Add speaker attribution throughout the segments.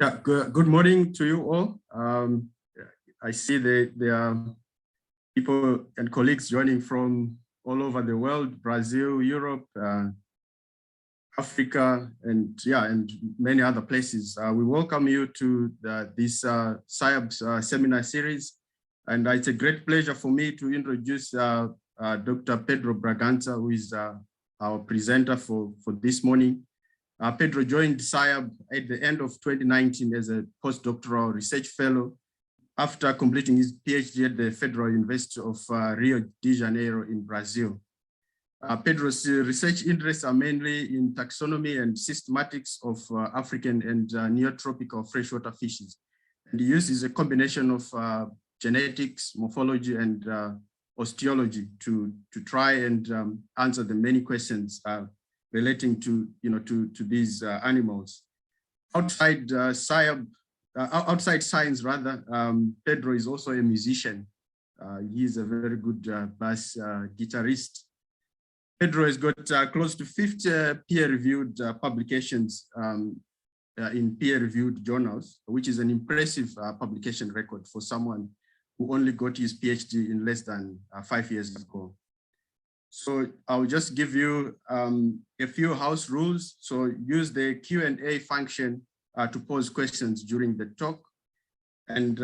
Speaker 1: Yeah, good morning to you all. I see that there are people and colleagues joining from all over the world, Brazil, Europe, Africa, and many other places. We welcome you to this SAIAB seminar series. And it's a great pleasure for me to introduce Dr. Pedro Bragança, who is our presenter for this morning. Pedro joined SAIAB at the end of 2019 as a postdoctoral research fellow after completing his PhD at the Federal University of Rio de Janeiro in Brazil. Pedro's research interests are mainly in taxonomy and systematics of African and neotropical freshwater fishes. And he uses a combination of genetics, morphology, and osteology to try and answer the many questions relating to these animals. Outside outside science rather, Pedro is also a musician. He is a very good bass guitarist. Pedro has got close to 50 peer-reviewed publications in peer-reviewed journals, which is an impressive publication record for someone who only got his PhD in less than 5 years ago. So I'll just give you a few house rules. So use the Q&A function to pose questions during the talk, and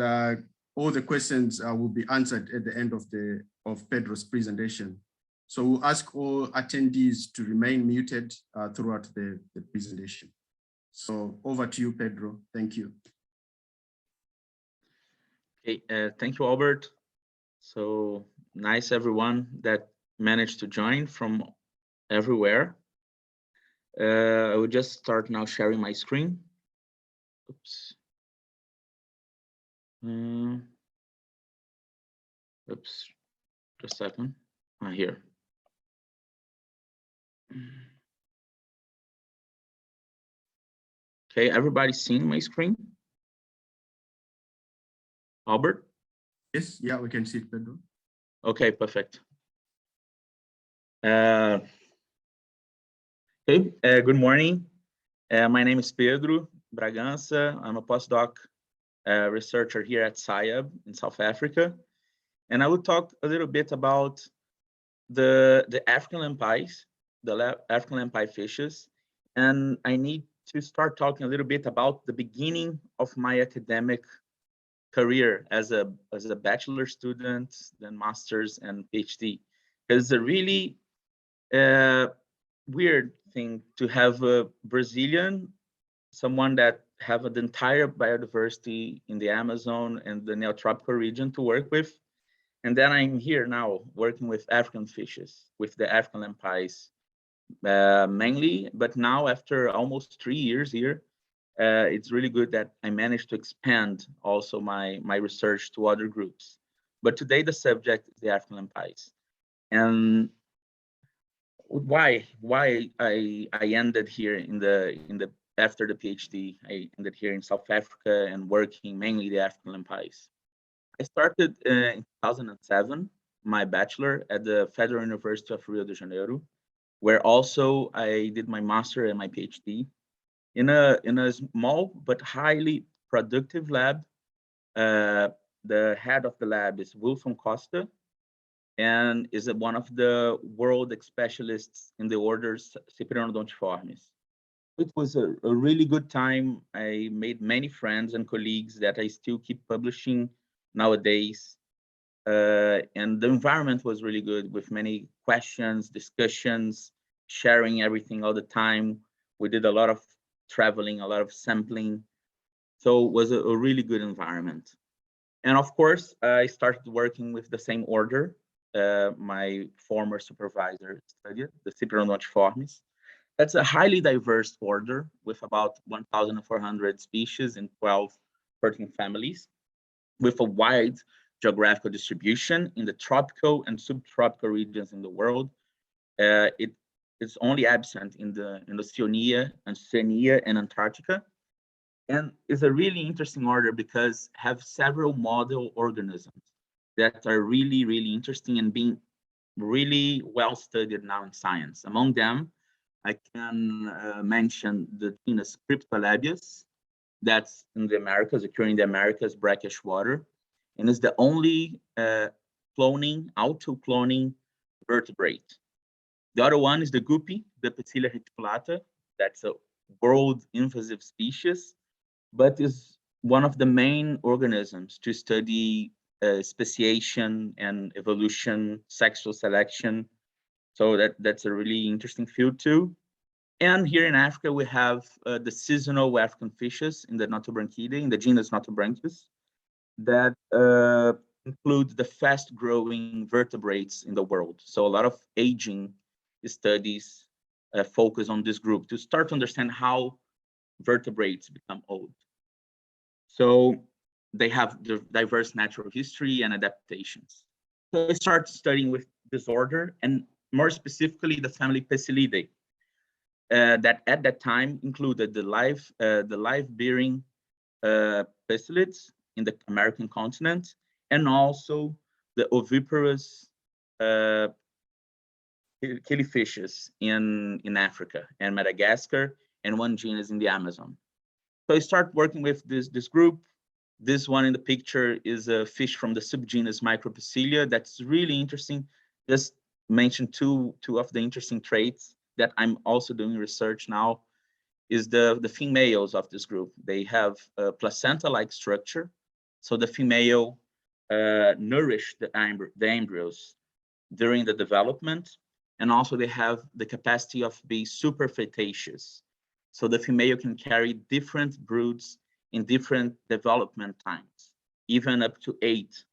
Speaker 1: all the questions will be answered at the end of Pedro's presentation. So we'll ask all attendees to remain muted throughout the presentation. So over to you, Pedro. Thank you.
Speaker 2: Okay, thank you, Albert. So nice, everyone that managed to join from everywhere. I will just start now sharing my screen. Oops. Oops, just a second. Here. Okay, everybody seeing my screen? Albert?
Speaker 1: Yes, yeah, we can see it, Pedro.
Speaker 2: Okay, perfect. Hey, good morning. My name is Pedro Bragança. I'm a postdoc researcher here at SAIAB in South Africa. And I will talk a little bit about the African lampeyes, African lampeye fishes. And I need to start talking a little bit about the beginning of my academic career as a bachelor student, then master's and PhD. It's a really weird thing to have a Brazilian, someone that have the entire biodiversity in the Amazon and the Neotropical region to work with. And then I'm here now working with African fishes, with the African lampeyes mainly, but now after almost 3 years here, it's really good that I managed to expand also my research to other groups. But today the subject is the African lampeyes. And why I ended here after the PhD, I ended here in South Africa and working mainly the African lampeyes. I started in 2007, my bachelor at the Federal University of Rio de Janeiro, where also I did my master and my PhD in a small but highly productive lab. The head of the lab is Wilson Costa, and is one of the world specialists in the orders Cyprionodontiformes. It was a really good time. I made many friends and colleagues that I still keep publishing nowadays. And the environment was really good with many questions, discussions, sharing everything all the time. We did a lot of traveling, a lot of sampling. So it was a really good environment. And of course, I started working with the same order my former supervisor studied, the Cyprionodontiformes. That's a highly diverse order with about 1,400 species in 13 families, with a wide geographical distribution in the tropical and subtropical regions in the world. It is only absent in the Oceania, Oceania and Antarctica, and is a really interesting order because have several model organisms that are really, really interesting and being really well studied now in science. Among them, I can mention the genus Cryptolabius, that's in the Americas, occurring in the Americas, brackish water, and is the only auto-cloning vertebrate. The other one is the guppy, the Pecilia reticulata. That's a world invasive species, but is one of the main organisms to study speciation and evolution, sexual selection. So that's a really interesting field too. And here in Africa, we have the seasonal African fishes in the Notobranchidae, in the genus Notobranchus, that include the fast-growing vertebrates in the world. So a lot of aging studies focus on this group to start to understand how vertebrates become old. So they have the diverse natural history and adaptations. So I started studying with this order, and more specifically, the family Pecilidae, that at that time included the live-bearing pecilids in the American continent, and also the oviparous killifishes in Africa and Madagascar, and one genus in the Amazon. So I start working with this group. This one in the picture is a fish from the subgenus Micropecilia. That's really interesting. Just mention two of the interesting traits that I'm also doing research now is the females of this group. They have a placenta-like structure. So the female nourish the embryos during the development. And also they have the capacity of being superfetaceous. So the female can carry different broods in different development times, even up to 8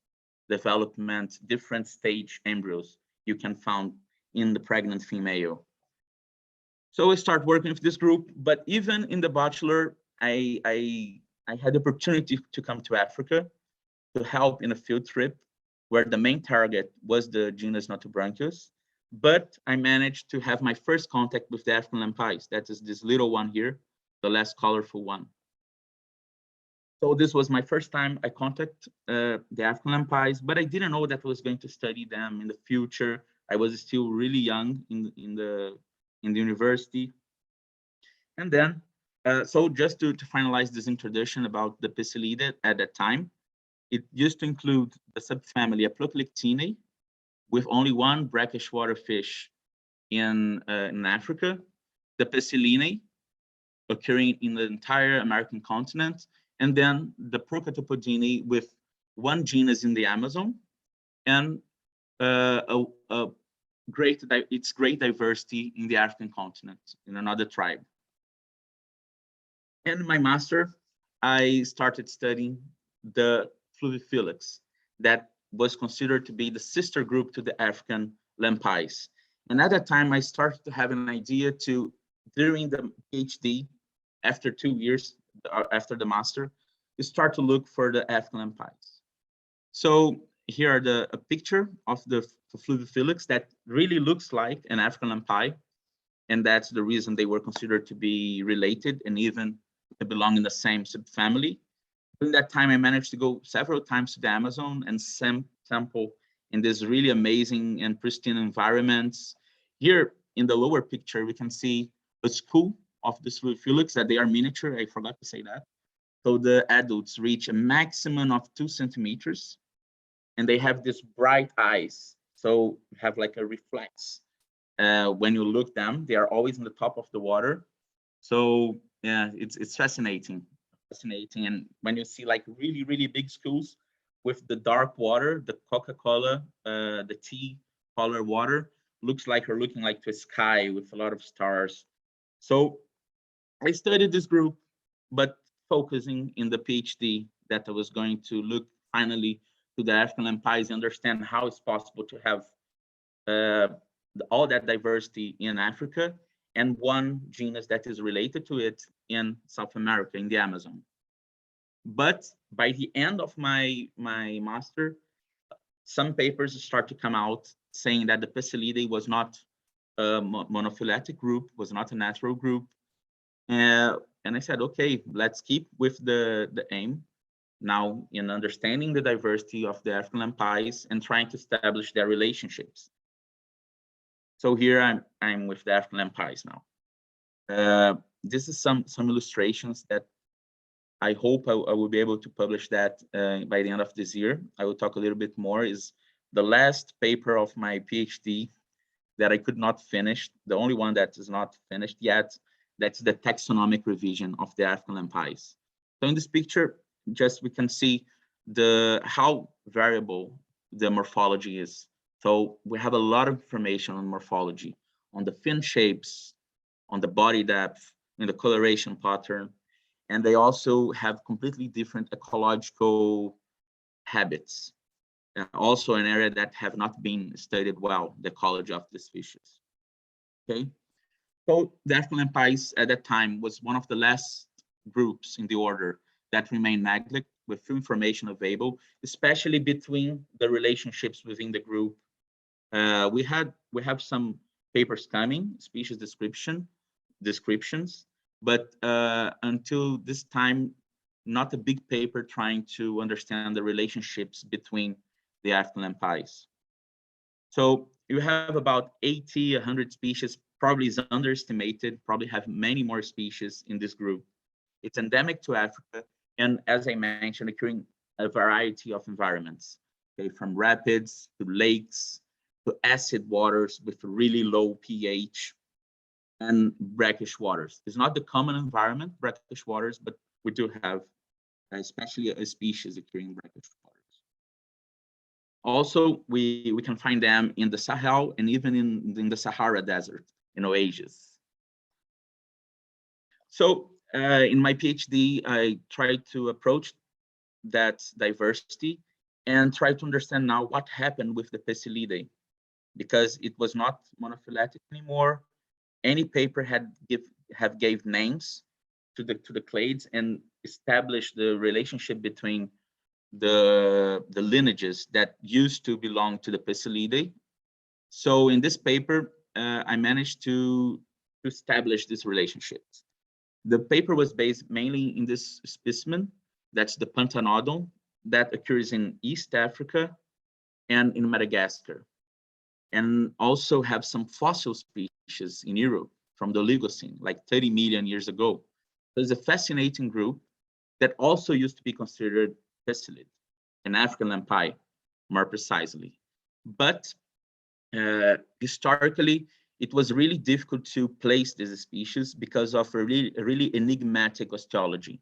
Speaker 2: development, different stage embryos you can find in the pregnant female. So I start working with this group, but even in the bachelor, I had the opportunity to come to Africa to help in a field trip where the main target was the genus Notobranchus, but I managed to have my first contact with the African lampeyes. That is this little one here, the less colorful one. So this was my first time I contacted the African lampeyes, but I didn't know that I was going to study them in the future. I was still really young in the university. And then, so just to finalize this introduction about the Pecilidae at that time, it used to include the subfamily Aplocalyctinae, with only one brackish water fish in Africa, the Pecilinae, occurring in the entire American continent, and then the Procatopodidae with one genus in the Amazon, and its great diversity in the African continent, in another tribe. And in my master, I started studying the Fluviphylix that was considered to be the sister group to the African lampeyes. And at that time, I started to have an idea to, during the PhD, after 2 years, after the master, to start to look for the African lampeyes. So here are a picture of the Fluviphylix that really looks like an African lampeye. And that's the reason they were considered to be related and even to belong in the same subfamily. During that time, I managed to go several times to the Amazon and sample in these really amazing and pristine environments. Here in the lower picture, we can see a school of the Fluviphylix that they are miniature. I forgot to say that. So the adults reach a maximum of 2 centimeters, and they have these bright eyes. So have like a reflex. When you look them, they are always in the top of the water. So yeah, it's fascinating. And when you see like really, really big schools with the dark water, the Coca-Cola, the tea color water, looks like you're looking like to a sky with a lot of stars. So I studied this group, but focusing in the PhD that I was going to look finally to the African lampeyes and understand how it's possible to have all that diversity in Africa and one genus that is related to it in South America, in the Amazon. But by the end of my master, some papers start to come out saying that the Pecilidae was not a monophyletic group, was not a natural group. And I said, okay, let's keep with the aim now in understanding the diversity of the African lampeyes and trying to establish their relationships. So here I'm with the African lampeyes now. This is some illustrations that I hope I will be able to publish that by the end of this year. I will talk a little bit more. Is the last paper of my PhD that I could not finish, the only one that is not finished yet. That's the taxonomic revision of the African lampeyes. So in this picture, just we can see how variable the morphology is. So we have a lot of information on morphology, on the fin shapes, on the body depth, in the coloration pattern, and they also have completely different ecological habits. Also an area that have not been studied well, the ecology of the species. Okay, so the African lampeyes at that time was one of the last groups in the order that remained neglected, with few information available, especially between the relationships within the group. We have some papers coming, species descriptions, but until this time, not a big paper trying to understand the relationships between the African lampeyes. So you have about 80, 100 species, probably is underestimated, probably have many more species in this group. It's endemic to Africa, and as I mentioned, occurring a variety of environments, okay, from rapids to lakes to acid waters with really low pH and brackish waters. It's not the common environment, brackish waters, but we do have especially a species occurring in brackish waters. Also, we can find them in the Sahel and even in the Sahara Desert, in oases. So in my PhD, I tried to approach that diversity and try to understand now what happened with the Pesilidae, because it was not monophyletic anymore. Any paper gave names to the clades and established the relationship between the lineages that used to belong to the Pesilidae. So in this paper, I managed to establish these relationships. The paper was based mainly in this specimen, that's the Pantanodon, that occurs in East Africa and in Madagascar, and also have some fossil species in Europe from the Oligocene, like 30 million years ago. So it's a fascinating group that also used to be considered Pestilid, an African lampeye, more precisely. But historically, it was really difficult to place these species because of a really enigmatic osteology.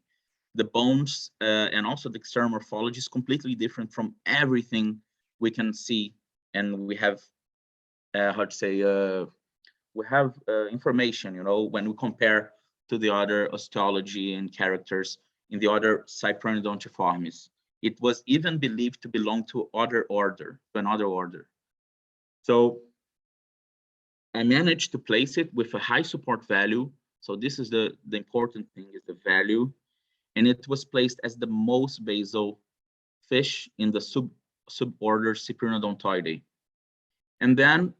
Speaker 2: The bones and also the external morphology is completely different from everything we can see, and we have we have information, when we compare to the other osteology and characters in the other Cypronodontiformes. It was even believed to belong to another order. So I managed to place it with a high support value. So this is the important thing, is the value. And it was placed as the most basal fish in the suborder Cyprinodontoidae. And then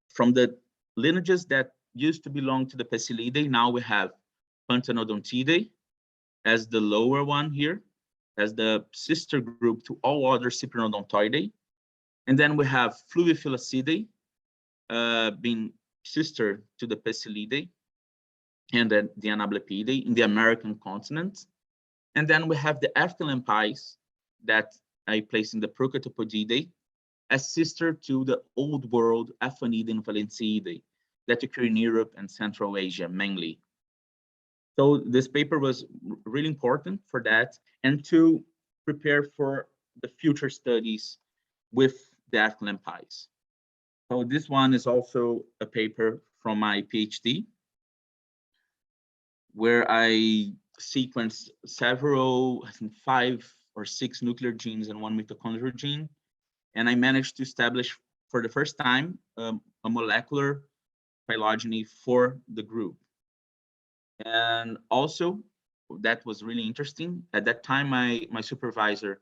Speaker 2: from the lineages that used to belong to the Pesilidae, now we have Pantanodontidae as the lower one here, as the sister group to all other Cyprinodontoidae. And then we have Fluviophyllacidae being sister to the Pesilidae and then the Anablepidae in the American continent. And then we have the African lampeyes that I place in the Procatopodidae as sister to the Old World Aphanidae and Valenciidae that occur in Europe and Central Asia mainly. So this paper was really important for that and to prepare for the future studies with the African lampeyes. So this one is also a paper from my PhD, where I sequenced several, I think 5 or 6 nuclear genes and 1 mitochondrial gene. And I managed to establish for the first time a molecular phylogeny for the group. And also, that was really interesting. At that time, my supervisor,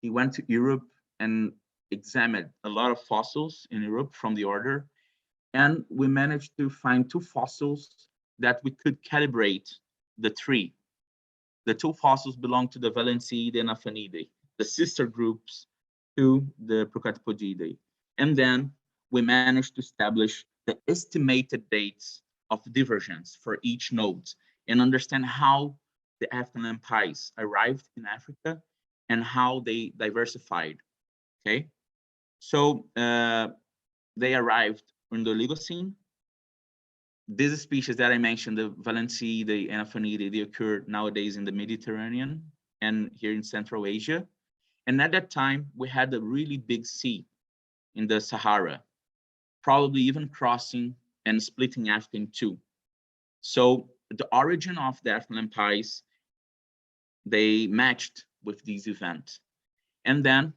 Speaker 2: he went to Europe and examined a lot of fossils in Europe from the order. And we managed to find 2 fossils that we could calibrate the tree. The 2 fossils belong to the Valenciidae and Aphanidae, the sister groups to the Procatopodidae. And then we managed to establish the estimated dates of divergence for each node and understand how the Afghan lampeyes arrived in Africa and how they diversified, okay? So they arrived in the Oligocene. These species that I mentioned, the Valenciidae, the Anaphanidae, they occur nowadays in the Mediterranean and here in Central Asia. And at that time, we had a really big sea in the Sahara, probably even crossing and splitting Africa in two. So the origin of the Afghan lampeyes, they matched with these events. And then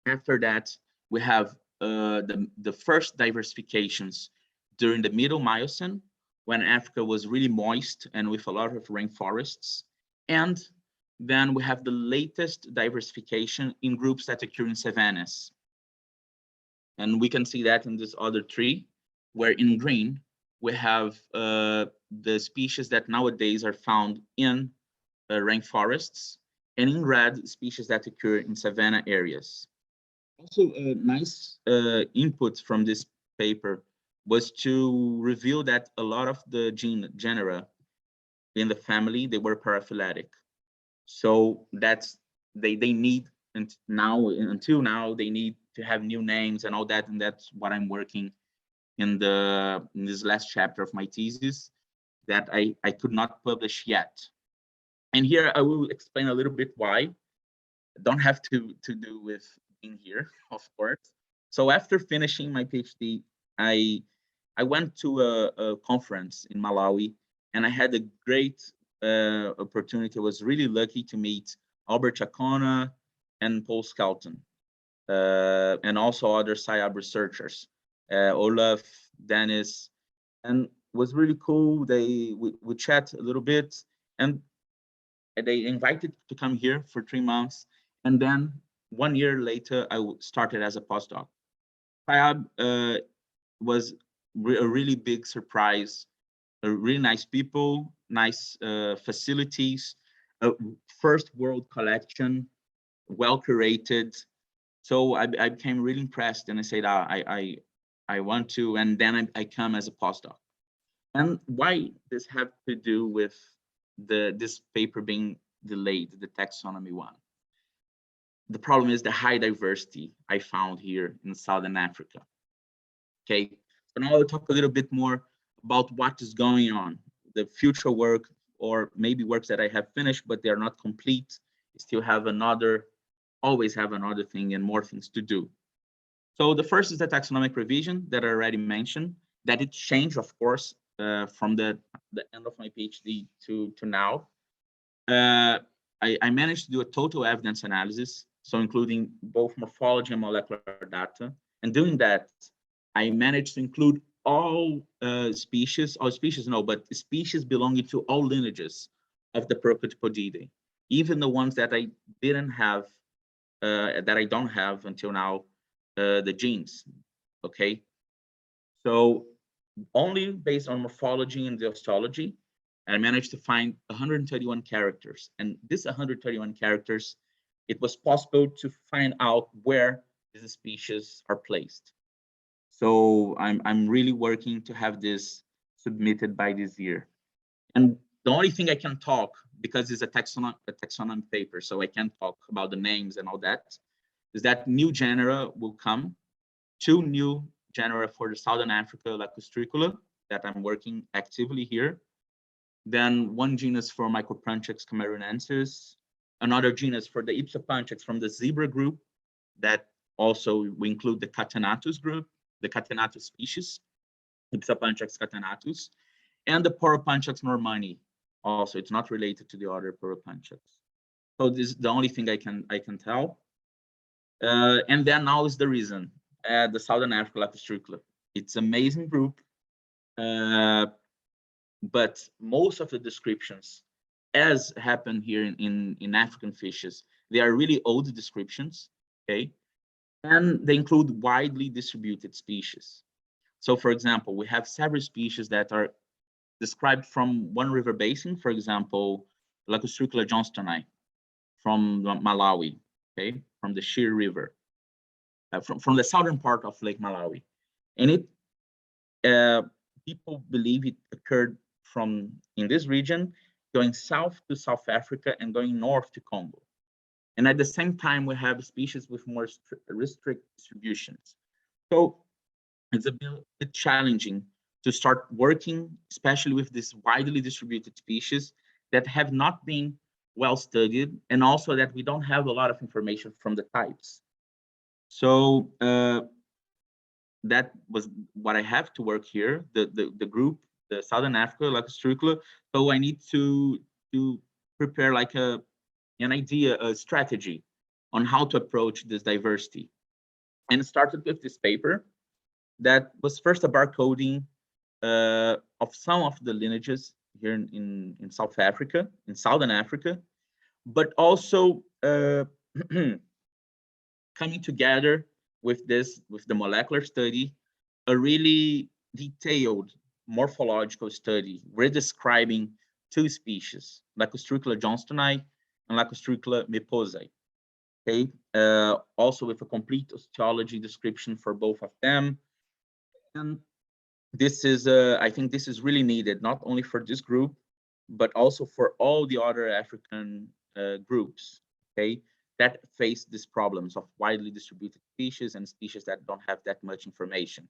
Speaker 2: after that, we have the first diversifications during the Middle Miocene, when Africa was really moist and with a lot of rainforests. And then we have the latest diversification in groups that occur in savannas. And we can see that in this other tree, where in green, we have the species that nowadays are found in rainforests, and in red, species that occur in savanna areas. Also, a nice input from this paper was to reveal that a lot of the genera in the family, they were paraphyletic. So that's, they need, and now, until now, they need to have new names and all that, and that's what I'm working in this last chapter of my thesis that I could not publish yet. And here I will explain a little bit why. Don't have to do with being here, of course. So after finishing my PhD, I went to a conference in Malawi, and I had a great opportunity. I was really lucky to meet Albert Chacona and Paul Skelton, and also other SAIAB researchers, Olaf, Dennis, and it was really cool. We chat a little bit, and they invited to come here for 3 months. And then 1 year later, I started as a postdoc. SAIAB was a really big surprise, really nice people, nice facilities, first world collection, well curated. So I became really impressed, and I said, I want to, and then I come as a postdoc. And why this have to do with this paper being delayed, the taxonomy one? The problem is the high diversity I found here in Southern Africa. Okay, so now I'll talk a little bit more about what is going on, the future work, or maybe works that I have finished, but they are not complete. I still have always have another thing and more things to do. So the first is the taxonomic revision that I already mentioned, that it changed, of course, from the end of my PhD to now. I managed to do a total evidence analysis, so including both morphology and molecular data. And doing that, I managed to include all species belonging to all lineages of the Procatopodidae, even the ones that I didn't have, that I don't have until now, the genes, okay? So only based on morphology and the osteology, I managed to find 131 characters. And this 131 characters, it was possible to find out where these species are placed. So I'm really working to have this submitted by this year. And the only thing I can talk, because it's a taxonomy paper, so I can't talk about the names and all that, is that new genera will come, 2 new genera for the Southern Africa Lacustricula that I'm working actively here. Then 1 genus for Micropunchex cameroonensis, another genus for the Ipsopunchex from the zebra group, that also we include the Catenatus group, the Catenatus species, Ipsopunchex catenatus, and the Poropunchex normani. Also, it's not related to the other Poropunchex. So this is the only thing I can tell. And then now is the reason, the Southern Africa Lacustricula. It's an amazing group, but most of the descriptions, as happened here in African fishes, they are really old descriptions, okay? And they include widely distributed species. So for example, we have several species that are described from one river basin, for example, Lacustricula johnstoni from Malawi, okay, from the Shire River, from the southern part of Lake Malawi. And it, people believe it occurred in this region, going south to South Africa and going north to Congo. And at the same time, we have species with more restricted distributions. So it's a bit challenging to start working, especially with these widely distributed species that have not been well studied, and also that we don't have a lot of information from the types. So that was what I have to work here, the group, the Southern Africa Lacustricula. So I need to prepare like an idea, a strategy on how to approach this diversity. And it started with this paper that was first a barcoding of some of the lineages here in South Africa, in Southern Africa, but also coming together with the molecular study, a really detailed morphological study, redescribing two species, Lacustricula johnstoni and Lacustricula mepposai. Okay, also with a complete osteology description for both of them. And this is, I think this is really needed, not only for this group, but also for all the other African groups, okay, that face these problems of widely distributed species and species that don't have that much information,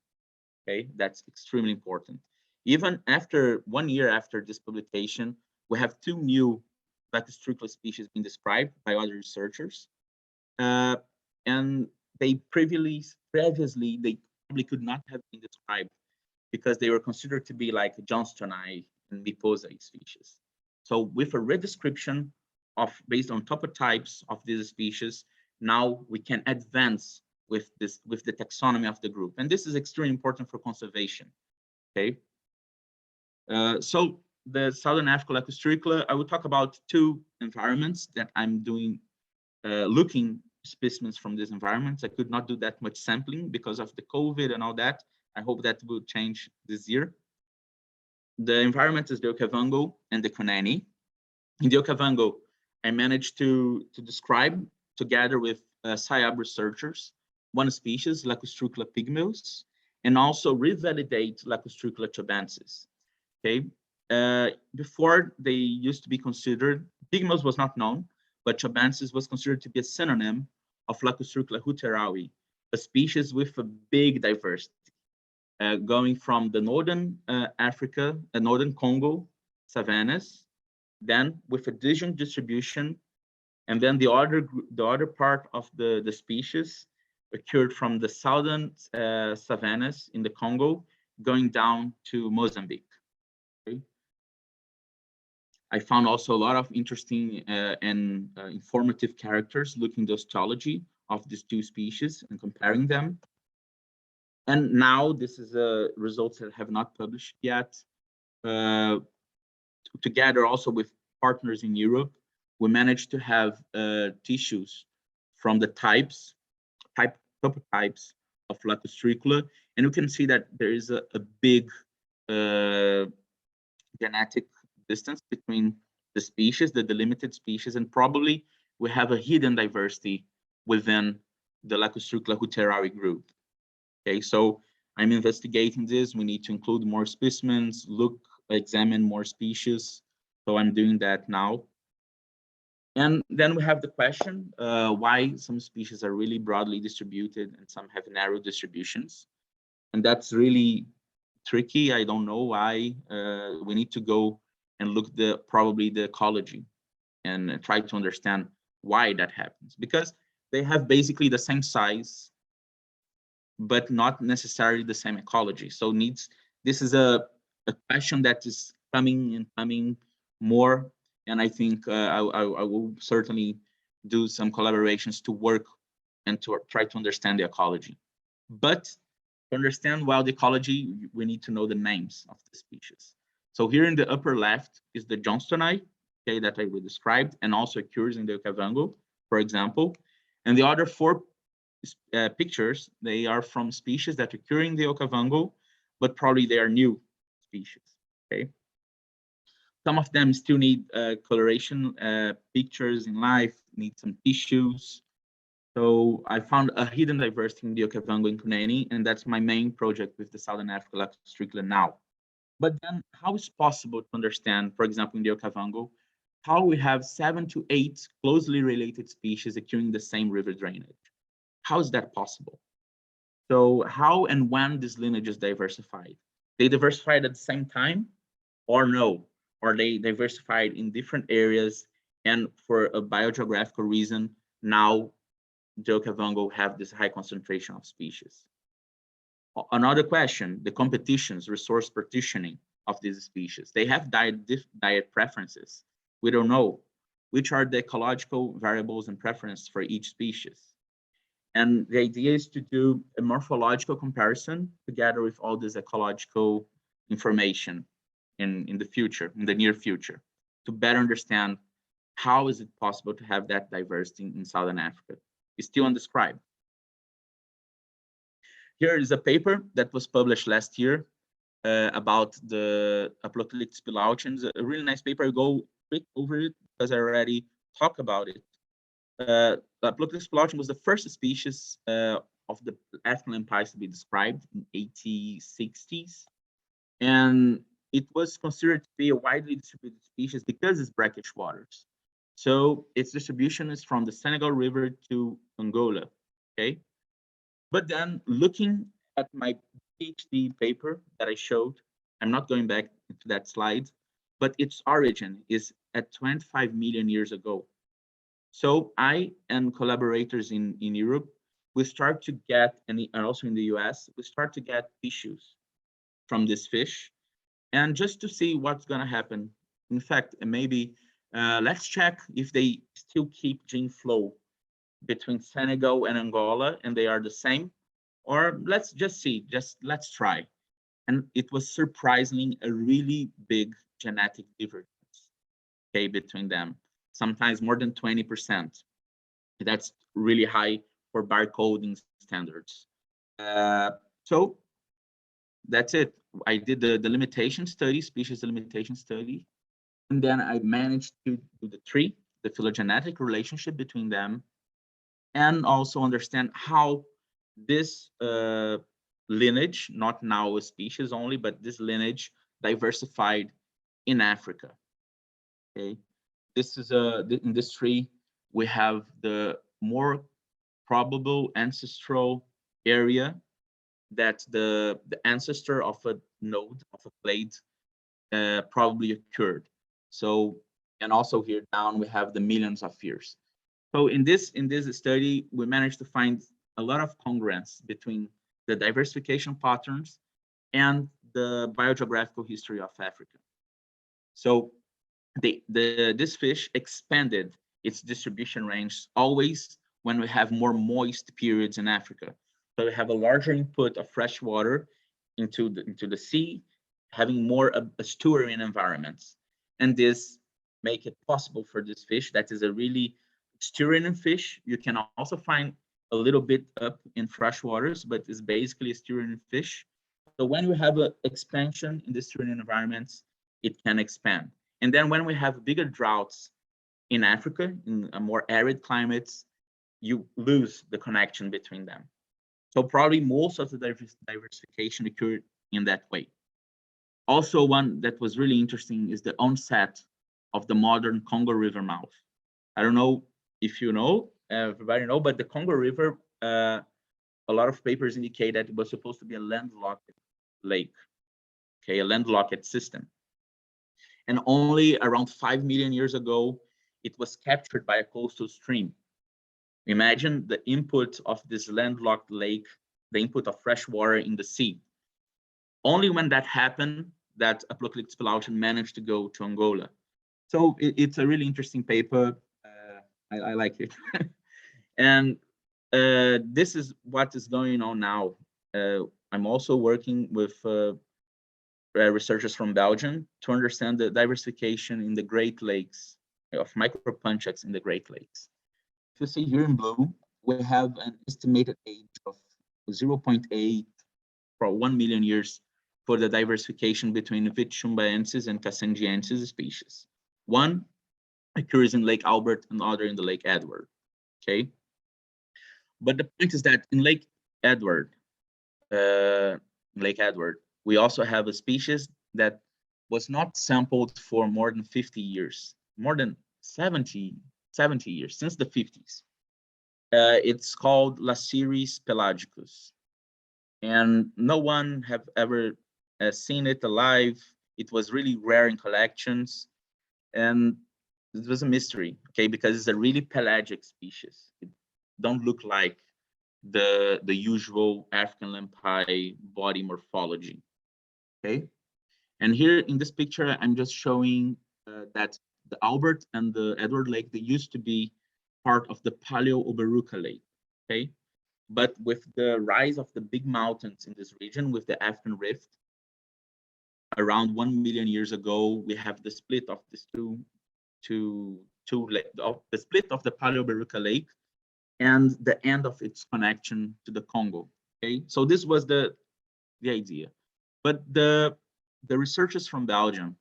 Speaker 2: okay? That's extremely important. Even after 1 year after this publication, we have 2 new Lacustricula species being described by other researchers. And they previously they probably could not have been described because they were considered to be like johnstoni and mepposai species. So with a redescription of based on topotypes of these species, now we can advance with the taxonomy of the group, and this is extremely important for conservation. Okay, so the Southern Africa Lacustricula, I will talk about 2 environments that I'm doing, looking specimens from these environments. I could not do that much sampling because of the COVID and all that. I hope that will change this year. The environment is the Okavango and the Kunene. In the Okavango, I managed to describe, together with SAIAB researchers, 1 species, Lacustricula pygmeus, and also revalidate Lacustricula chobensis. Okay, before they used to be considered, pygmeus was not known, but chobensis was considered to be a synonym of Lacustricula hutteraui, a species with a big diversity, going from the northern Africa, northern Congo savannas, then with a disjunct distribution, and then the other part of the species occurred from the southern savannas in the Congo, going down to Mozambique. Okay. I found also a lot of interesting and informative characters looking at the osteology of these 2 species and comparing them. And now this is results that have not published yet. Together also with partners in Europe, we managed to have tissues from the types of Lacustricula, and you can see that there is a big genetic distance between the species, the delimited species, and probably we have a hidden diversity within the Lacustricula hutteraui group. Okay, so I'm investigating this. We need to include more specimens, examine more species. So I'm doing that now. And then we have the question, why some species are really broadly distributed and some have narrow distributions. And that's really tricky. I don't know why. We need to go and look probably the ecology and try to understand why that happens, because they have basically the same size, but not necessarily the same ecology. So this is a question that is coming more, and I think I will certainly do some collaborations to work and to try to understand the ecology. But to understand wild ecology, we need to know the names of the species. So here in the upper left is the johnstoni, okay, that I will describe, and also occurs in the Okavango, for example. And the other 4 pictures, they are from species that occur in the Okavango, but probably they are new species. Okay, some of them still need coloration pictures in life, need some tissues. So I found a hidden diversity in the Okavango and Kunene, and that's my main project with the Southern Africa Lacustricula now. But then how is possible to understand, for example, in the Okavango, how we have 7 to 8 closely related species occurring in the same river drainage? How is that possible? So how and when this lineage is diversified? They diversified at the same time or no? Or they diversified in different areas and for a biogeographical reason, now the Okavango have this high concentration of species. Another question, the competitions, resource partitioning of these species. They have diet preferences. We don't know which are the ecological variables and preferences for each species. And the idea is to do a morphological comparison together with all this ecological information in the future, in the near future, to better understand how is it possible to have that diversity in Southern Africa. It's still undescribed. Here is a paper that was published last year about the Aplocalyptus Pelagicos. A really nice paper. I'll go quick over it because I already talked about it. Aplocalyptus Pelagicos was the first species of the Afghan lampeyes to be described in 1860s. And it was considered to be a widely distributed species because it's brackish waters. So its distribution is from the Senegal River to Angola, okay? But then looking at my PhD paper that I showed, I'm not going back to that slide, but its origin is at 25 million years ago. So I and collaborators in Europe, we start to get, and also in the US, we start to get tissues from this fish, and just to see what's going to happen. In fact, maybe let's check if they still keep gene flow between Senegal and Angola, and they are the same, or let's just see, let's try. And it was surprisingly a really big genetic divergence, okay, between them, sometimes more than 20%. That's really high for barcoding standards. So that's it. I did the limitation study, species limitation study, and then I managed to do the phylogenetic relationship between them, and also understand how this lineage, not now a species only, but this lineage diversified in Africa. Okay, this is in this tree we have the more probable ancestral area that the ancestor of a node of a clade probably occurred. So, and also here down we have the millions of years. So in this study, we managed to find a lot of congruence between the diversification patterns and the biogeographical history of Africa. So this fish expanded its distribution range always when we have more moist periods in Africa. So we have a larger input of fresh water into the sea, having more estuarine environments. And this make it possible for this fish that is a really estuarine fish. You can also find a little bit up in fresh waters, but it's basically a estuarine fish. So when we have an expansion in the estuarine environments, it can expand. And then when we have bigger droughts in Africa, in a more arid climates, you lose the connection between them. So probably most of the diversification occurred in that way. Also, one that was really interesting is the onset of the modern Congo River mouth. I don't know if you know, everybody know, but the Congo River, a lot of papers indicate that it was supposed to be a landlocked lake, okay, a landlocked system. And only around 5 million years ago, it was captured by a coastal stream. Imagine the input of this landlocked lake, the input of fresh water in the sea. Only when that happened, that Aplocalyptus pelagicos managed to go to Angola. So it's a really interesting paper. I like it. And this is what is going on now. I'm also working with researchers from Belgium to understand the diversification in the Great Lakes, of micropunchex in the Great Lakes. If you see here in blue, we have an estimated age of 0.8 for 1 million years for the diversification between Vitchumbaensis and Cassangiensis species. One occurs in Lake Albert and other in the Lake Edward, okay? But the point is that in Lake Edward, we also have a species that was not sampled for more than 50 years, more than 70 years, since the 50s. It's called Siries Pelagicos. And no one have ever seen it alive. It was really rare in collections. And it was a mystery, okay, because it's a really pelagic species. It don't look like the usual African lampeye body morphology, okay? And here in this picture, I'm just showing that the Albert and the Edward Lake, they used to be part of the Paleo-Oberuka Lake, okay? But with the rise of the big mountains in this region, with the Afghan Rift, around 1 million years ago, we have the split of these the split of the Paleo-Oberuka Lake and the end of its connection to the Congo. Okay, so this was the idea. But the researchers from Belgium,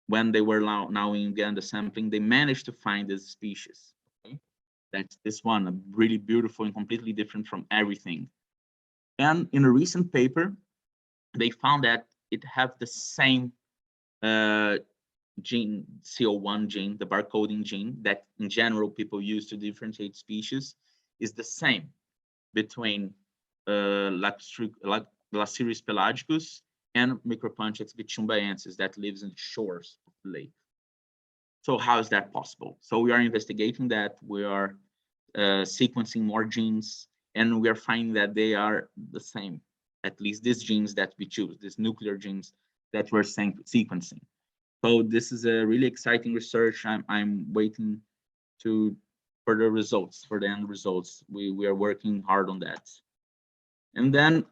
Speaker 2: when they were now in Uganda sampling, they managed to find this species. Okay? That's this one, really beautiful and completely different from everything. And in a recent paper, they found that it have the same gene, CO1 gene, the barcoding gene that in general people use to differentiate species, is the same between Siries Pelagicos and Micropunchex vichumbaensis that lives in the shores of the lake. So how is that possible? So we are investigating that. We are sequencing more genes, and we are finding that they are the same, at least these genes that we choose, these nuclear genes that we're sequencing. So this is a really exciting research. I'm waiting for the results, for the end results. We are working hard on that. And then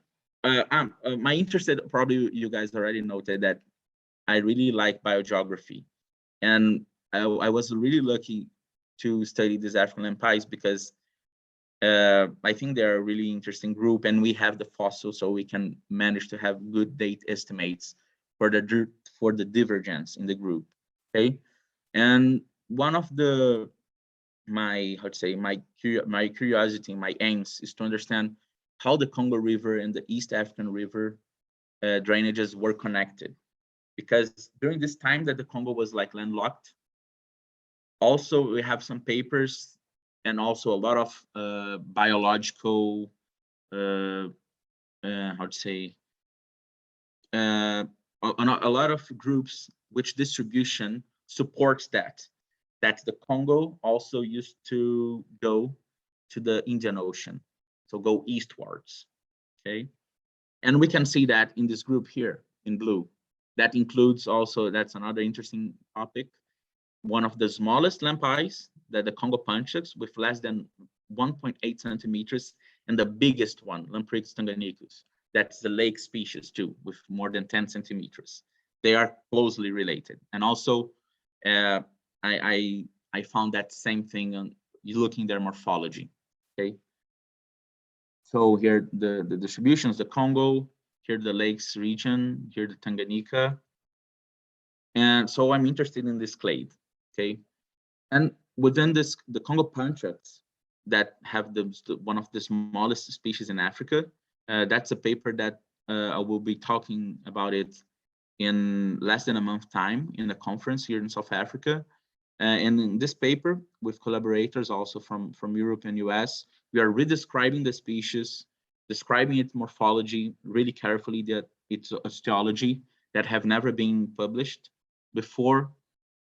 Speaker 2: my interest, probably you guys already noted that I really like biogeography. And I was really lucky to study these African lampeyes because I think they're a really interesting group, and we have the fossils, so we can manage to have good date estimates for the divergence in the group. Okay, and one of my curiosity, my aims is to understand how the Congo River and the East African River drainages were connected, because during this time that the Congo was like landlocked, also we have some papers and also a lot of biological a lot of groups which distribution supports that the Congo also used to go to the Indian Ocean, so go eastwards. Okay, and we can see that in this group here in blue. That includes also, that's another interesting topic, one of the smallest lampeyes, that the Congo punchex, with less than 1.8 centimeters, and the biggest one, Lamprix tanganicus, that's the lake species too, with more than 10 centimeters. They are closely related. And also, I found that same thing on looking their morphology. Okay. So here the distributions, the Congo, here the lakes region, here the Tanganyika. And so I'm interested in this clade. Okay. And within this, the Congo punchex that have one of the smallest species in Africa, that's a paper that I will be talking about it in less than a month time in a conference here in South Africa. And in this paper, with collaborators also from Europe and US, we are redescribing the species, describing its morphology really carefully, that its osteology that have never been published before.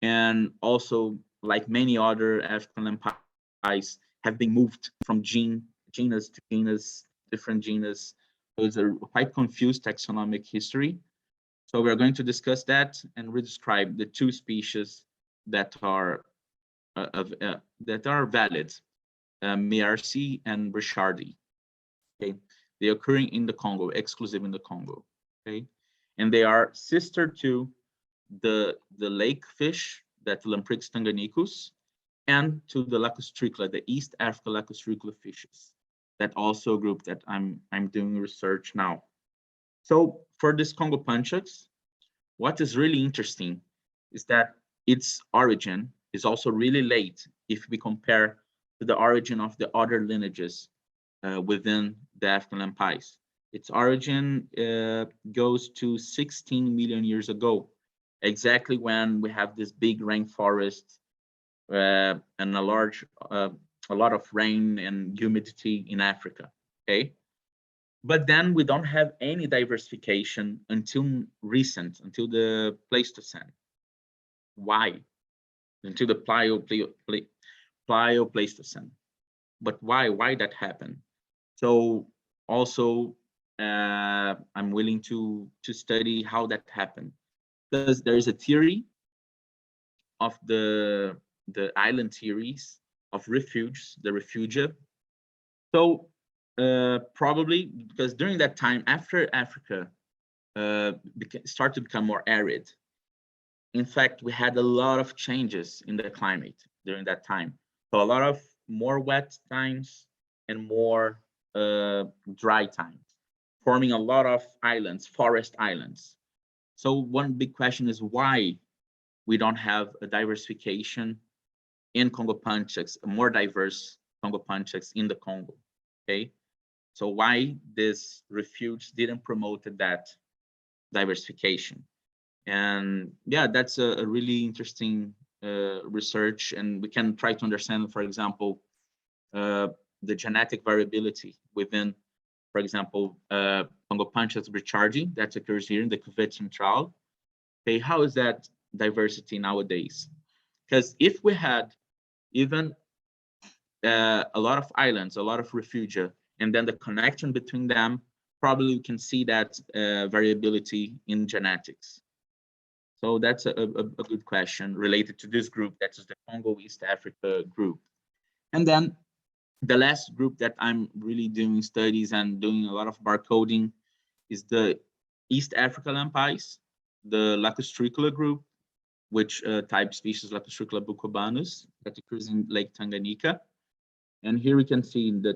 Speaker 2: And also, like many other African lampeyes, have been moved from genus to genus, different genus. So it's a quite confused taxonomic history. So we're going to discuss that and redescribe the two species that are valid, Mearcy and Richardi. Okay, they are occurring in the Congo, exclusive in the Congo. Okay, and they are sister to the lake fish, that Lamprix tanganicus, and to the Lacustricula, the East Africa Lacustricula fishes. That also a group that I'm doing research now. So for this Congo punchex, what is really interesting is that its origin is also really late if we compare to the origin of the other lineages within the African lampeyes. Its origin goes to 16 million years ago, exactly when we have this big rainforest and a lot of rain and humidity in Africa. Okay, but then we don't have any diversification until the Pleistocene. Why? Until the Pleistocene. But why that happened? So also I'm willing to study how that happened, because there is a theory of the island theories of refuge, the refugia. So probably because during that time, after Africa started to become more arid, in fact, we had a lot of changes in the climate during that time. So a lot of more wet times and more dry times, forming a lot of islands, forest islands. So one big question is why we don't have a diversification in Congo Panchax, a more diverse Congo Panchax in the Congo, okay? So why this refuge didn't promote that diversification? And yeah, that's a really interesting research, and we can try to understand, for example, the genetic variability within, for example, Congo Panchax brichardi that occurs here in the Cuvette Central. Okay, how is that diversity nowadays? Because if we had even a lot of islands, a lot of refugia, and then the connection between them, probably we can see that variability in genetics. So that's a good question related to this group, that is the Congo East Africa group. And then the last group that I'm really doing studies and doing a lot of barcoding is the East Africa lampeyes, the Lacustricula group, which type species Lacustricula bucobanus that occurs in Lake Tanganyika. And here we can see in the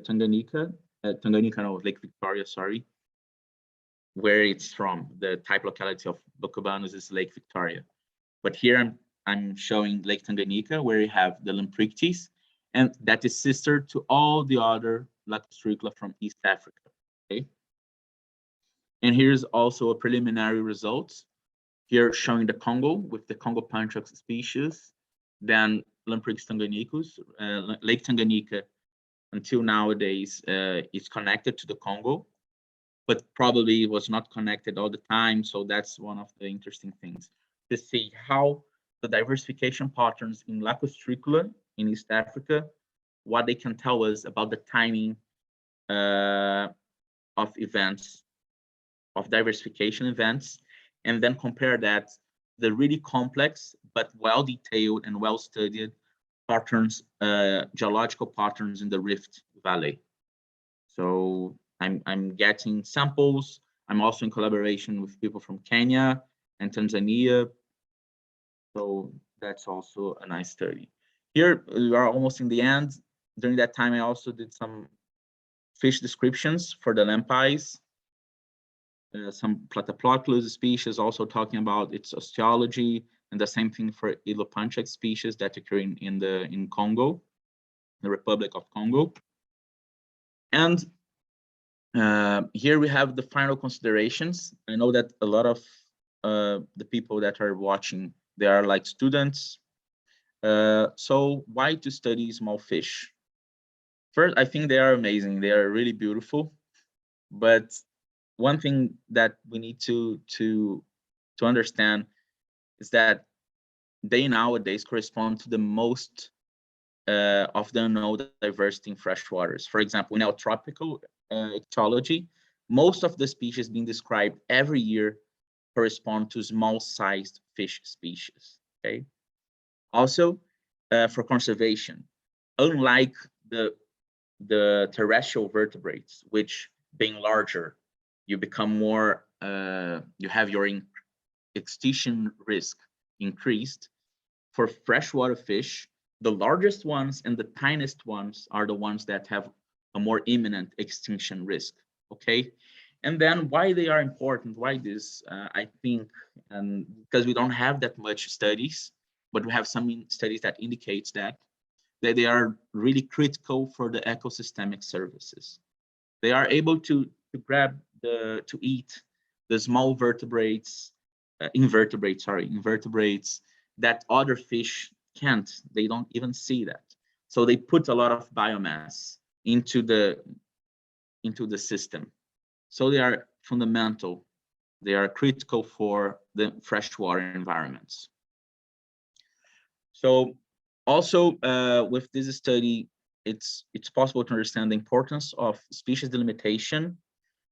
Speaker 2: Lake Victoria, sorry, where it's from. The type locality of bucobanus is Lake Victoria. But here I'm showing Lake Tanganyika, where you have the Lamprictes, and that is sister to all the other Lacustricula from East Africa. Okay. And here's also a preliminary results. Here showing the Congo with the Congo Panchax species, then Lamprix tangannicus, Lake Tanganyika until nowadays is connected to the Congo, but probably was not connected all the time. So that's one of the interesting things to see how the diversification patterns in Lacustricula in East Africa, what they can tell us about the timing of events, of diversification events, and then compare that the really complex but well-detailed and well-studied patterns, geological patterns in the Rift Valley. So I'm getting samples. I'm also in collaboration with people from Kenya and Tanzania. So that's also a nice study. Here we are almost in the end. During that time, I also did some fish descriptions for the lampeyes. Some Platyploclus species, also talking about its osteology, and the same thing for Ilopanchax species that occur in Congo, the Republic of Congo. And here we have the final considerations. I know that a lot of the people that are watching, they are like students. So why to study small fish? First, I think they are amazing. They are really beautiful. But one thing that we need to understand is that they nowadays correspond to the most of the unknown diversity in freshwaters. For example, in Neotropical ecology, most of the species being described every year correspond to small-sized fish species. Okay. Also, for conservation, unlike the terrestrial vertebrates, which being larger, you become more, you have your extinction risk increased. For freshwater fish, the largest ones and the tiniest ones are the ones that have a more imminent extinction risk. Okay. And then why they are important, why this, I think, because we don't have that much studies, but we have some studies that indicates that they are really critical for the ecosystemic services. They are able to grab to eat the small invertebrates that other fish can't. They don't even see that. So they put a lot of biomass into the system. So they are fundamental. They are critical for the freshwater environments. So also with this study, it's possible to understand the importance of species delimitation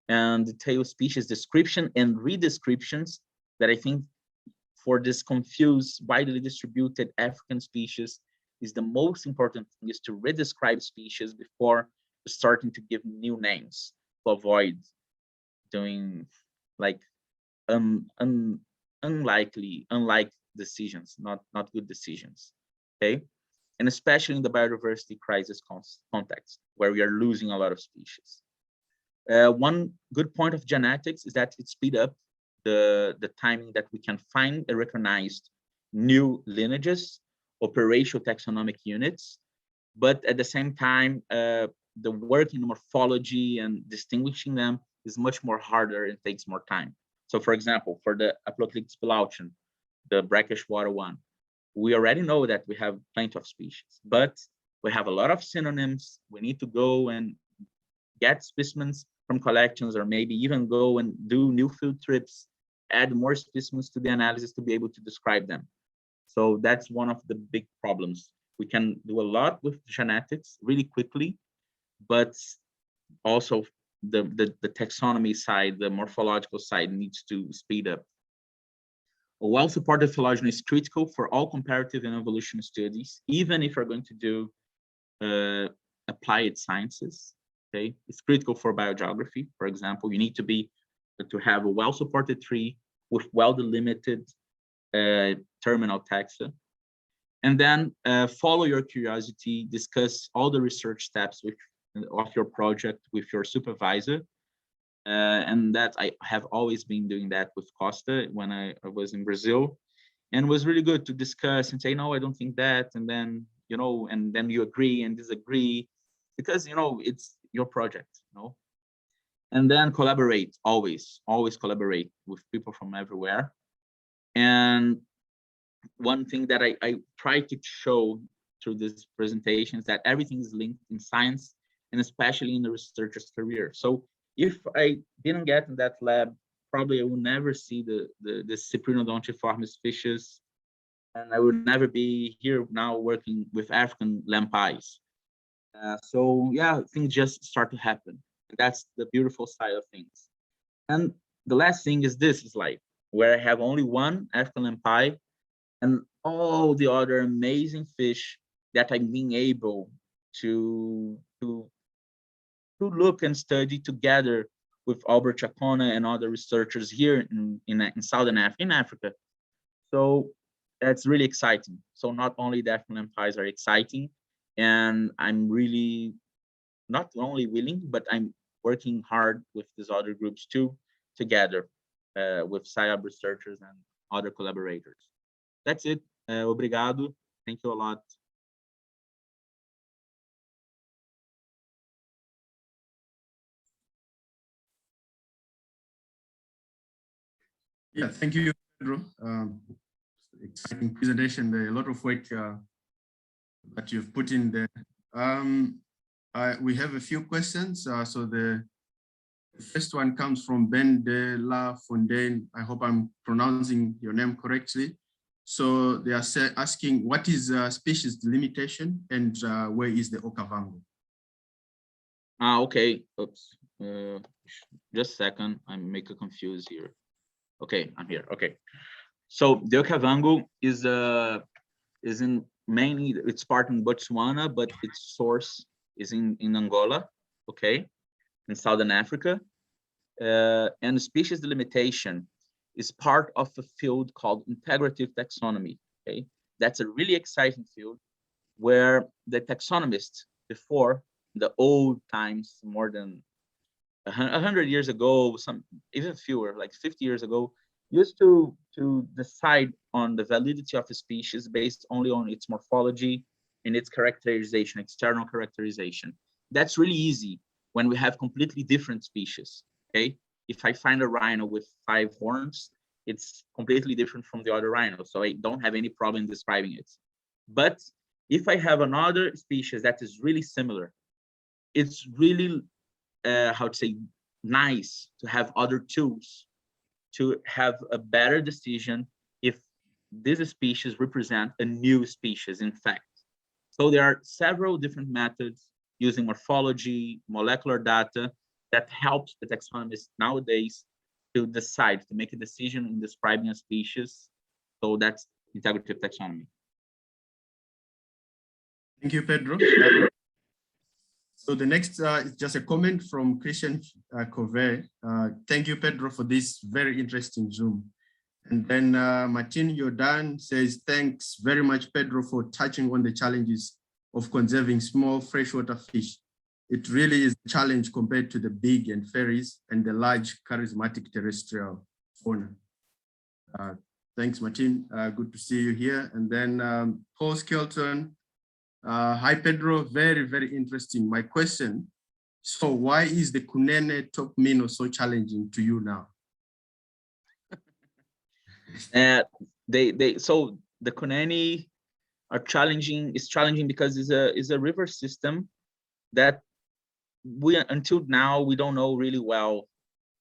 Speaker 2: and detailed species description and redescriptions that I think for this confused, widely distributed African species is the most important thing, is to redescribe species before starting to give new names to avoid doing like unlike decisions, not good decisions, okay? And especially in the biodiversity crisis context, where we are losing a lot of species. One good point of genetics is that it speeds up the timing that we can find and recognize new lineages, operational taxonomic units, but at the same time, the work in morphology and distinguishing them is much more harder and takes more time. So for example, for the Siries Pelagicos, the brackish water one, we already know that we have plenty of species, but we have a lot of synonyms. We need to go and get specimens from collections, or maybe even go and do new field trips, add more specimens to the analysis to be able to describe them. So that's one of the big problems. We can do a lot with genetics really quickly, but also the taxonomy side, the morphological side needs to speed up. A well-supported phylogeny is critical for all comparative and evolution studies, even if you're going to do applied sciences. Okay, it's critical for biogeography. For example, you need to have a well-supported tree with well-delimited terminal taxa, and then follow your curiosity, discuss all the research steps of your project with your supervisor. And that I have always been doing that with Costa when I was in Brazil, and it was really good to discuss and say, no, I don't think that, and then and then you agree and disagree, because it's your project, and then collaborate, always collaborate with people from everywhere. And one thing that I try to show through this presentation is that everything is linked in science, and especially in the researcher's career. So if I didn't get in that lab, probably I would never see the Cyprinodontiformes fishes, and I would never be here now working with African lampeyes. So yeah, things just start to happen. That's the beautiful side of things. And the last thing is this slide, where I have only one African lampeye and all the other amazing fish that I'm being able to look and study together with Albert Chacona and other researchers here in Southern Africa. So that's really exciting. So not only the African lampeyes are exciting, and I'm really not only willing, but I'm working hard with these other groups too, together with SAIAB researchers and other collaborators. That's it. Obrigado. Thank you a lot.
Speaker 1: Yeah, thank you, Pedro. Exciting presentation. There are a lot of work that you've put in there. We have a few questions. So the first one comes from Ben de la Fontaine. I hope I'm pronouncing your name correctly. So they are asking, what is species delimitation, and where is the Okavango?
Speaker 2: Okay. Oops. Just a second. I make a confuse here. Okay, I'm here. Okay. So the Okavango is mainly, it's part in Botswana, but its source is in Angola, okay, in Southern Africa. And species delimitation is part of a field called integrative taxonomy, okay? That's a really exciting field where the taxonomists before, the old times, more than 100 years ago, some even fewer, like 50 years ago, used to decide on the validity of a species based only on its morphology and its characterization, external characterization. That's really easy when we have completely different species, okay? if I find a rhino with 5 horns, it's completely different from the other rhino. So I don't have any problem describing it. But if I have another species that is really similar, it's really, how to say, nice to have other tools to have a better decision if this species represent a new species, in fact. So there are several different methods using morphology, molecular data that helps the taxonomists nowadays to decide, to make a decision in describing a species. So that's integrative taxonomy.
Speaker 1: Thank you, Pedro. So the next is just a comment from Christian Cove. Thank you, Pedro, for this very interesting Zoom. And then Martin Jordan says, thanks very much, Pedro, for touching on the challenges of conserving small freshwater fish. It really is a challenge compared to the big and fairies and the large charismatic terrestrial fauna. Thanks, Martin. Good to see you here. And then Paul Skelton. Hi, Pedro. Very, very interesting. My question, so why is the Kunene top minnow so challenging to you now?
Speaker 2: So the Kunene are challenging, is challenging because it's a river system that until now, we don't know really well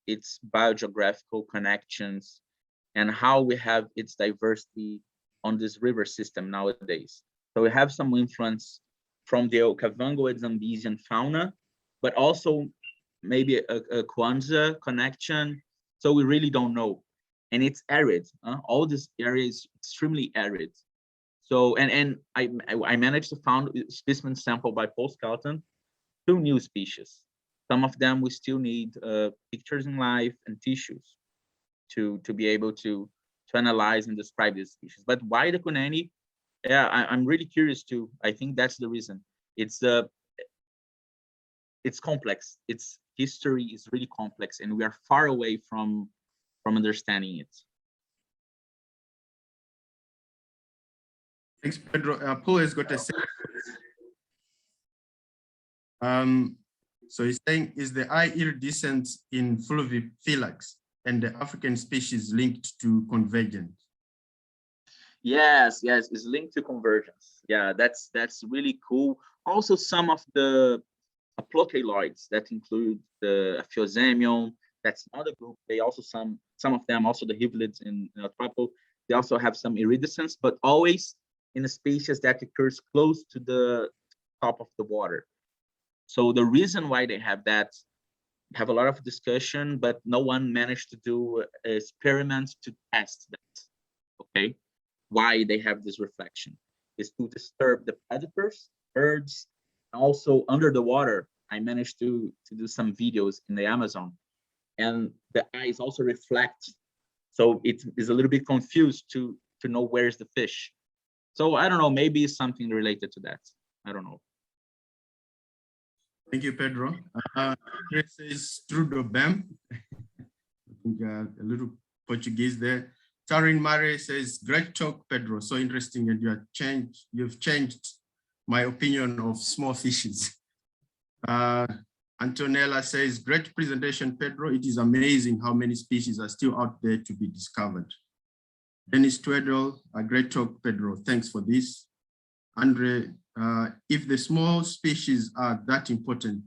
Speaker 2: its biogeographical connections and how we have its diversity on this river system nowadays. So we have some influence from the Okavango and Zambesian fauna, but also maybe a Kwanzaa connection. So we really don't know. And it's arid. All this area is extremely arid. So, and I managed to find a specimen sample by Paul Skelton, 2 new species. Some of them we still need pictures in life and tissues to be able to analyze and describe these species. But why the Kunene? Yeah, I'm really curious too. I think that's the reason. It's complex. Its history is really complex, and we are far away from understanding it.
Speaker 1: Thanks, Pedro. Paul has got a so he's saying, is the eye iridescence in Fluviophylax and the African species linked to convergence?
Speaker 2: Yes, it's linked to convergence. Yeah, that's really cool. Also, some of the aplocheloids that include the Phyosemion, that's another group. They also some of them, also the hivelids in Neotropics, they also have some iridescence, but always in a species that occurs close to the top of the water. So the reason why they have that, have a lot of discussion, but no one managed to do experiments to test that. Okay, why they have this reflection is to disturb the predators, birds, and also under the water. I managed to do some videos in the Amazon, and the eyes also reflect. So it is a little bit confused to know where's the fish. So I don't know, maybe something related to that. I don't know.
Speaker 1: Thank you, Pedro. Chris says Trudo Bem. I think a little Portuguese there. Tarin Mare says, great talk, Pedro. So interesting, and you've changed my opinion of small fishes. Antonella says, great presentation, Pedro. It is amazing how many species are still out there to be discovered. Dennis Tweddle, a great talk, Pedro. Thanks for this. Andre, if the small species are that important,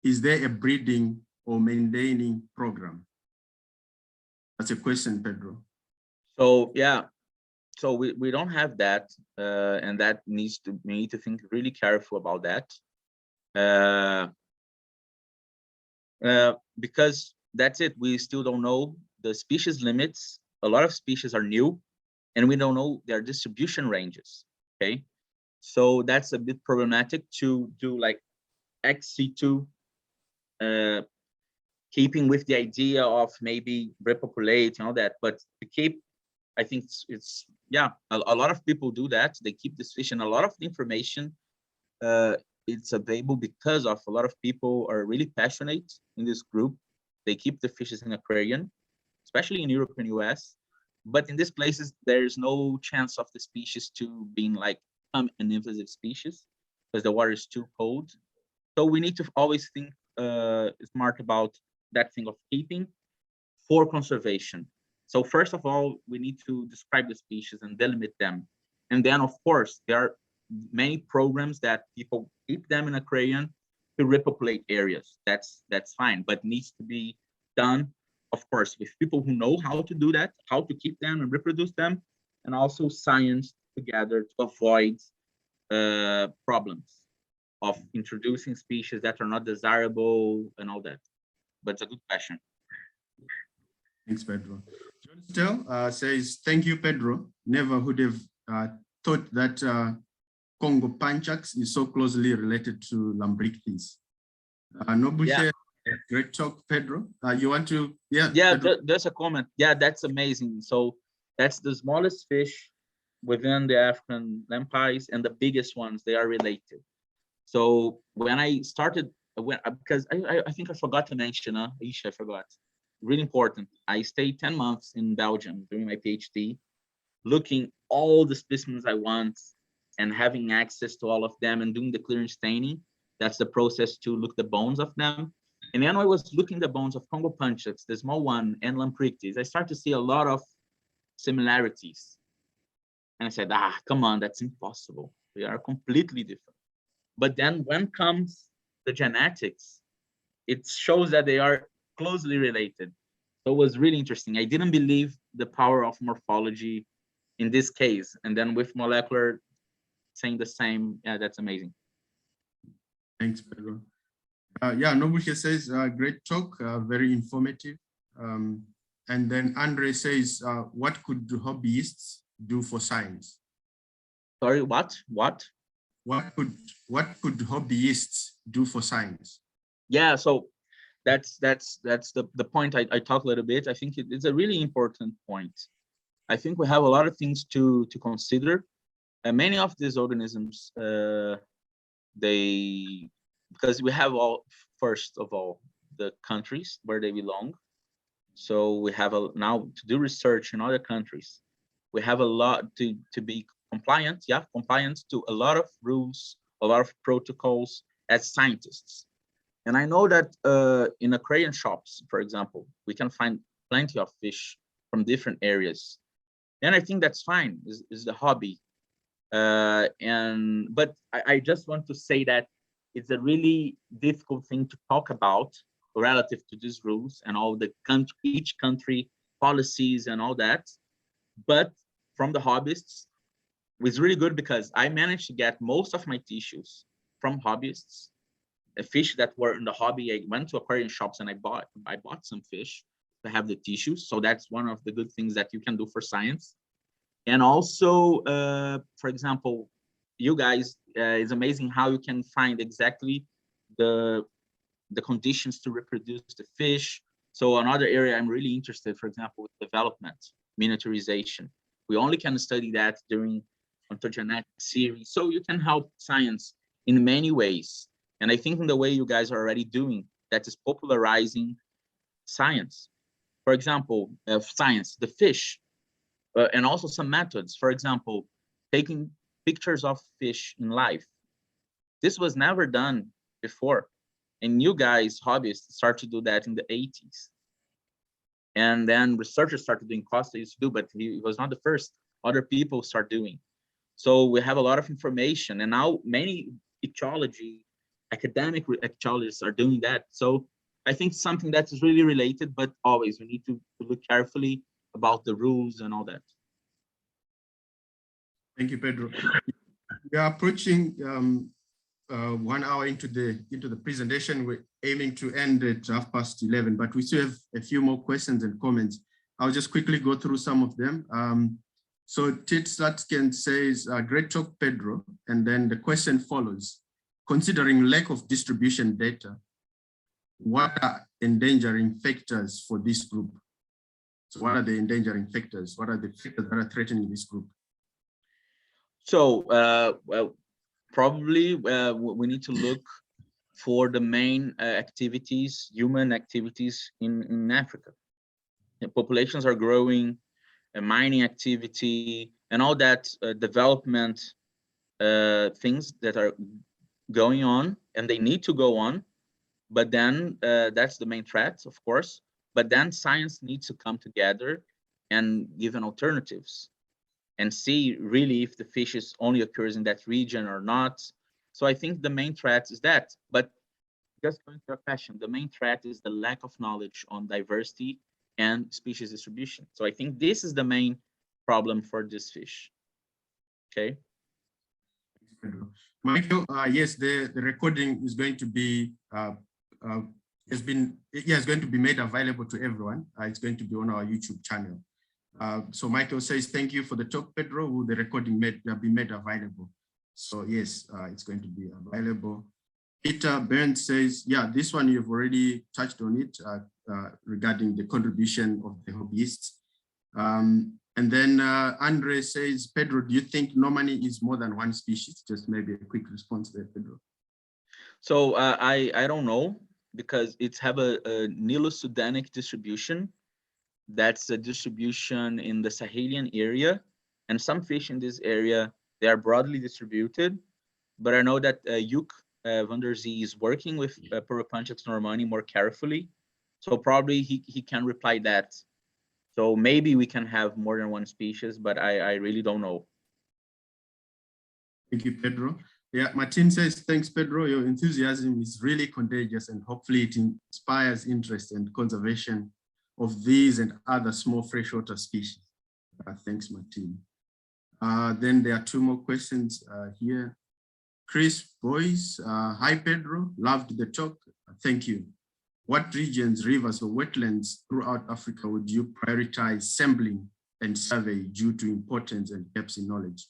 Speaker 1: is there a breeding or maintaining program? That's a question, Pedro.
Speaker 2: So yeah, so we don't have that, and that we need to think really careful about that, because that's it. We still don't know the species limits. A lot of species are new, and we don't know their distribution ranges. Okay, so that's a bit problematic to do like ex situ, keeping with the idea of maybe repopulate and all that, but to keep, I think it's yeah, a lot of people do that. They keep this fish, and a lot of the information it's available because of a lot of people are really passionate in this group. They keep the fishes in aquarium, especially in Europe and US. But in these places, there's no chance of the species to being like an invasive species because the water is too cold. So we need to always think smart about that thing of keeping. for conservation. So first of all, we need to describe the species and delimit them. And then, of course, there are many programs that people keep them in aquarium to repopulate areas. That's fine, but needs to be done, of course, with people who know how to do that, how to keep them and reproduce them, and also science together to avoid problems of introducing species that are not desirable and all that. But it's a good question.
Speaker 1: Thanks, Pedro. John Stell says, thank you, Pedro. Never would have thought that Congo Panchax is so closely related to Lambrichthes. Nobuche, great talk, Pedro. You want to,
Speaker 2: there's a comment. Yeah, that's amazing. So that's the smallest fish within the African lampeyes, and the biggest ones, they are related. So when I started, because I think I forgot to mention, Isha, I forgot. Really important. I stayed 10 months in Belgium doing my PhD, looking all the specimens I want and having access to all of them and doing the clearance staining. That's the process to look the bones of them. And then I was looking the bones of Congo Panchax, the small one, and Lambrichthes. I started to see a lot of similarities. And I said, come on, that's impossible. They are completely different. But then when comes the genetics, it shows that they are closely related. So it was really interesting. I didn't believe the power of morphology in this case. And then with molecular saying the same, yeah, that's amazing.
Speaker 1: Thanks, Pedro. Nobuche says, great talk, very informative. And then Andre says, what could hobbyists do for science?
Speaker 2: Sorry, what?
Speaker 1: What could hobbyists do for science?
Speaker 2: Yeah, so that's the point I talk a little bit. I think it's a really important point. I think we have a lot of things to consider. And many of these organisms, because we have first of all, the countries where they belong. So we have now to do research in other countries. We have a lot to be compliant to a lot of rules, a lot of protocols as scientists. And I know that in aquarium shops, for example, we can find plenty of fish from different areas. And I think that's fine, is the hobby. But I just want to say that it's a really difficult thing to talk about relative to these rules and all the each country policies and all that. But from the hobbyists, it was really good because I managed to get most of my tissues from hobbyists. The fish that were in the hobby, I went to aquarium shops and I bought some fish to have the tissues. So that's one of the good things that you can do for science. And also, for example, you guys, it's amazing how you can find exactly the conditions to reproduce the fish. So another area I'm really interested, for example, with development, miniaturization. We only can study that during ontogenetic series. So you can help science in many ways. And I think in the way you guys are already doing, that is popularizing science. For example, science, the fish, and also some methods. For example, taking pictures of fish in life. This was never done before. And you guys, hobbyists, start to do that in the 80s. And then researchers started doing Costa used to do, but he was not the first. Other people start doing. So we have a lot of information. And now many ichthyology, academic ichthyologists are doing that. So I think something that is really related, but always we need to look carefully about the rules and all that.
Speaker 1: Thank you, Pedro. We are approaching 1 hour into the presentation. We're aiming to end at 11:30, but we still have a few more questions and comments. I'll just quickly go through some of them. So Tit Slatsken says, great talk, Pedro. And then the question follows, considering lack of distribution data, what are endangering factors for this group? So what are the endangering factors? What are the factors that are threatening this group?
Speaker 2: So well, probably we need to look for the main activities, human activities in Africa. The populations are growing, mining activity, and all that development things that are going on, and they need to go on. But then that's the main threat, of course. But then science needs to come together and give an alternatives and see really if the fishes only occurs in that region or not. So I think the main threat is that. But just going to your question, the main threat is the lack of knowledge on diversity and species distribution. So I think this is the main problem for this fish. Okay.
Speaker 1: Michael, yes, the recording is going to be it's going to be made available to everyone. It's going to be on our YouTube channel. So Michael says, thank you for the talk, Pedro. Will the recording be made available? So yes, it's going to be available. Peter Burns says, yeah, this one you've already touched on it regarding the contribution of the hobbyists. And then Andre says, Pedro, do you think normally is more than one species? Just maybe a quick response there, Pedro.
Speaker 2: So I don't know, because it's have a Nilo-Sudanic distribution. That's a distribution in the Sahelian area. And some fish in this area, they are broadly distributed. But I know that Juk van der Zee is working with Poropanchax normani more carefully. So probably he can reply that. So maybe we can have more than one species, but I really don't know.
Speaker 1: Thank you, Pedro. Yeah, Martin says, thanks, Pedro. Your enthusiasm is really contagious, and hopefully it inspires interest and conservation of these and other small freshwater species. Thanks, Martin. Then there are two more questions here. Chris Boyce, hi, Pedro. Loved the talk. Thank you. What regions, rivers, or wetlands throughout Africa would you prioritize sampling and survey due to importance and gaps in knowledge?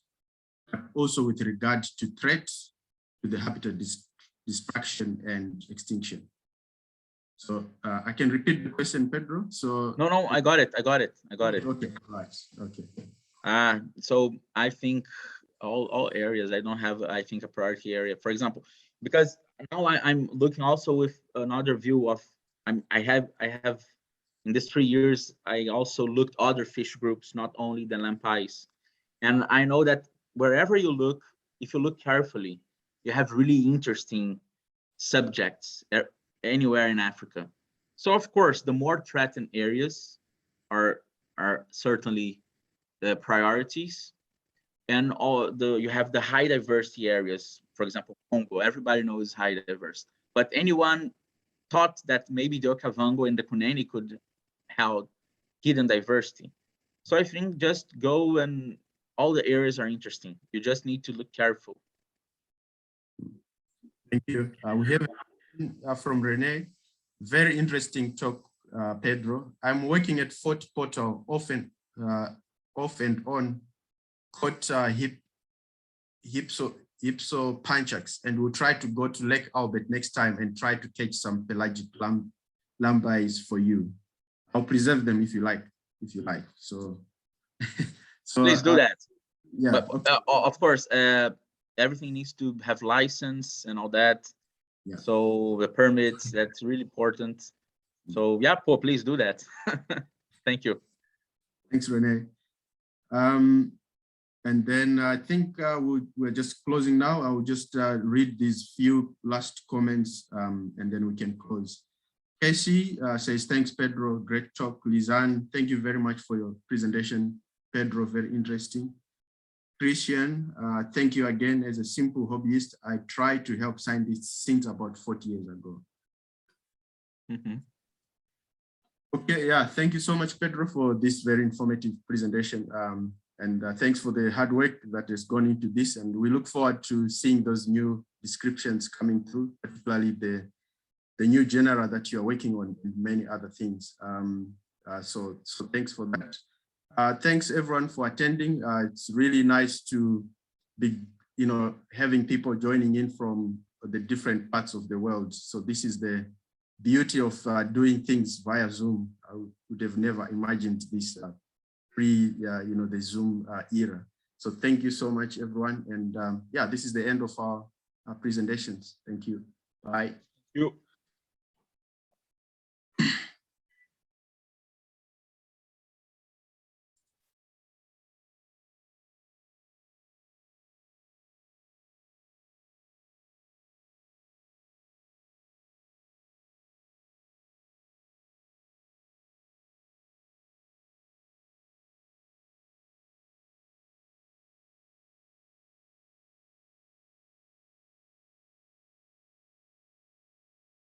Speaker 1: But also with regard to threats to the habitat destruction and extinction. So I can repeat the question, Pedro. So
Speaker 2: no, I got it.
Speaker 1: Okay, right. Okay.
Speaker 2: So I think all areas, I don't have, I think, a priority area. For example, because now I'm looking also with another view of, I have in these 3 years, I also looked other fish groups, not only the lampeyes. And I know that wherever you look, if you look carefully, you have really interesting subjects anywhere in Africa. So of course, the more threatened areas are certainly the priorities. And you have the high diversity areas, for example, Congo. Everybody knows high diverse, but anyone thought that maybe the Okavango and the Kunene could have hidden diversity. So I think just go, and all the areas are interesting. You just need to look careful.
Speaker 1: Thank you. We have from Rene, very interesting talk, Pedro. I'm working at Fort Portal, off and on, caught Hypsopanchax, and we'll try to go to Lake Albert next time and try to catch some pelagic lampeyes for you. I'll preserve them if you like. So,
Speaker 2: Please do that.
Speaker 1: Yeah.
Speaker 2: But
Speaker 1: okay.
Speaker 2: Of course, everything needs to have license and all that.
Speaker 1: Yeah.
Speaker 2: So the permits, that's really important. So yeah, Paul, please do that. Thank you.
Speaker 1: Thanks, Rene. And then I think we're just closing now. I will just read these few last comments and then we can close. Casey says, thanks, Pedro. Great talk. Lizanne, thank you very much for your presentation. Pedro, very interesting. Christian, thank you again. As a simple hobbyist, I tried to help scientists since about 40 years ago.
Speaker 2: Mm-hmm.
Speaker 1: Okay, yeah, thank you so much, Pedro, for this very informative presentation. And thanks for the hard work that has gone into this. And we look forward to seeing those new descriptions coming through, particularly the new genera that you're working on and many other things. So thanks for that. Thanks everyone for attending. It's really nice to be, having people joining in from the different parts of the world. So this is the beauty of doing things via Zoom. I would have never imagined this the Zoom era. So thank you so much, everyone. And yeah, this is the end of our presentations. Thank you. Bye.
Speaker 2: Thank you.